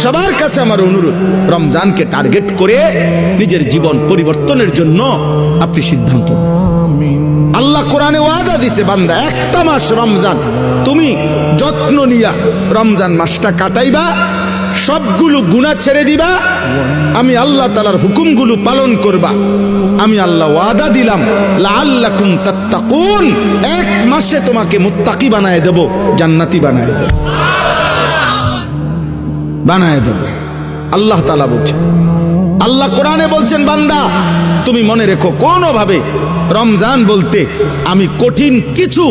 সবার কাছে আমার অনুরোধ, রমজানকে টার্গেট করে নিজের জীবন পরিবর্তনের জন্য আপনি সিদ্ধান্ত নিন। আল্লাহ কোরআনে ওয়াদা দিছে, বান্দা একটা মাস রমজান তুমি যত্ন নিয়া রমজান মাসটা কাটাইবা, সবগুলো গুনাহ ছেড়ে দিবা, আমি আল্লাহ তাআলার হুকুমগুলো পালন করবা। আমি আল্লাহ ওয়াদা দিলাম লাআল্লাকুম তাত্তাকুন, এক মাসে তোমাকে মুত্তাকি বানায় দেব, জান্নাতি বানায় দেব, বানায় দেব। আল্লাহ তাআলা বলছেন, আল্লাহ কোরআনে বলছেন, বান্দা তুমি মনে রেখো কোনোভাবে রমজান বলতে আমি কঠিন কিছু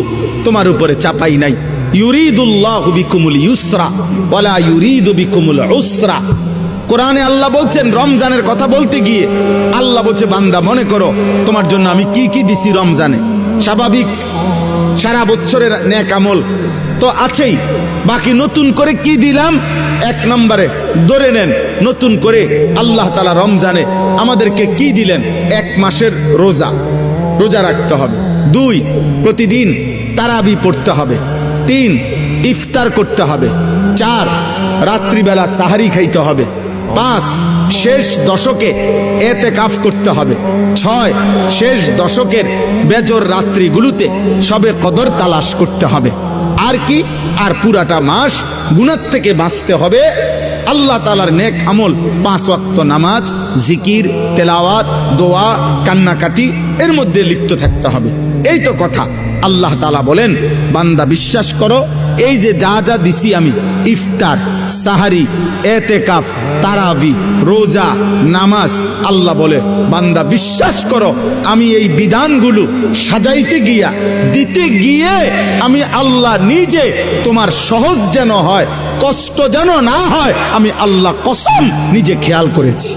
তোমার উপরে চাপাই নাই। ইউরিদুল্লাহু বিকুমুল ইউসরা ওয়ালা ইউরিদু বিকুমুল উসরা। কোরআনে আল্লাহ বলছেন, রমজানের কথা বলতে গিয়ে আল্লাহ বলছে, বান্দা মনে করো তোমার জন্য আমি কি কি দিছি রমজানে। স্বাভাবিক সারা বছরের নেক আমল তো আছেই, বাকি নতুন করে কি দিলাম? এক নম্বরে ধরে নেন, নতুন করে আল্লাহ তাআলা রমজানে আমাদেরকে কি দিলেন? এক মাসের রোজা, রোজা রাখতে হবে। 2, প্রতিদিন তারাবি পড়তে হবে। 3, ইফতার করতে হবে। 4, রাত্রিবেলা সাহারি খাইতে হবে। 5, শেষ দশকে এতেকাফ করতে হবে। 6, শেষ দশকের বেজর রাত্রিগুলোতে সবে কদর তালাশ করতে হবে। আর কি? আর পুরাটা মাস গুনাহ থেকে বাঁচতে হবে। আল্লাহ তাআলার নেক আমল, 5 ওয়াক্ত নামাজ, জিকির, তেলাওয়াত, দোয়া, কান্নাকাটি এর মধ্যে লিপ্ত থাকতে হবে। এই তো কথা। আল্লাহ তাআলা বলেন, বান্দা বিশ্বাস করো, এই যে যা যা দিছি আমি, ইফতার, সাহারি, এতেকাফ, তারাবি, রোজা, নামাজ, আল্লাহ বলে বান্দা বিশ্বাস করো, আমি এই বিধানগুলো সাজাইতে গিয়া, দিতে গিয়ে আমি আল্লাহ নিজে তোমার সহজ যেন হয়, কষ্ট যেন না হয়, আমি আল্লাহ কসম নিজে খেয়াল করেছি।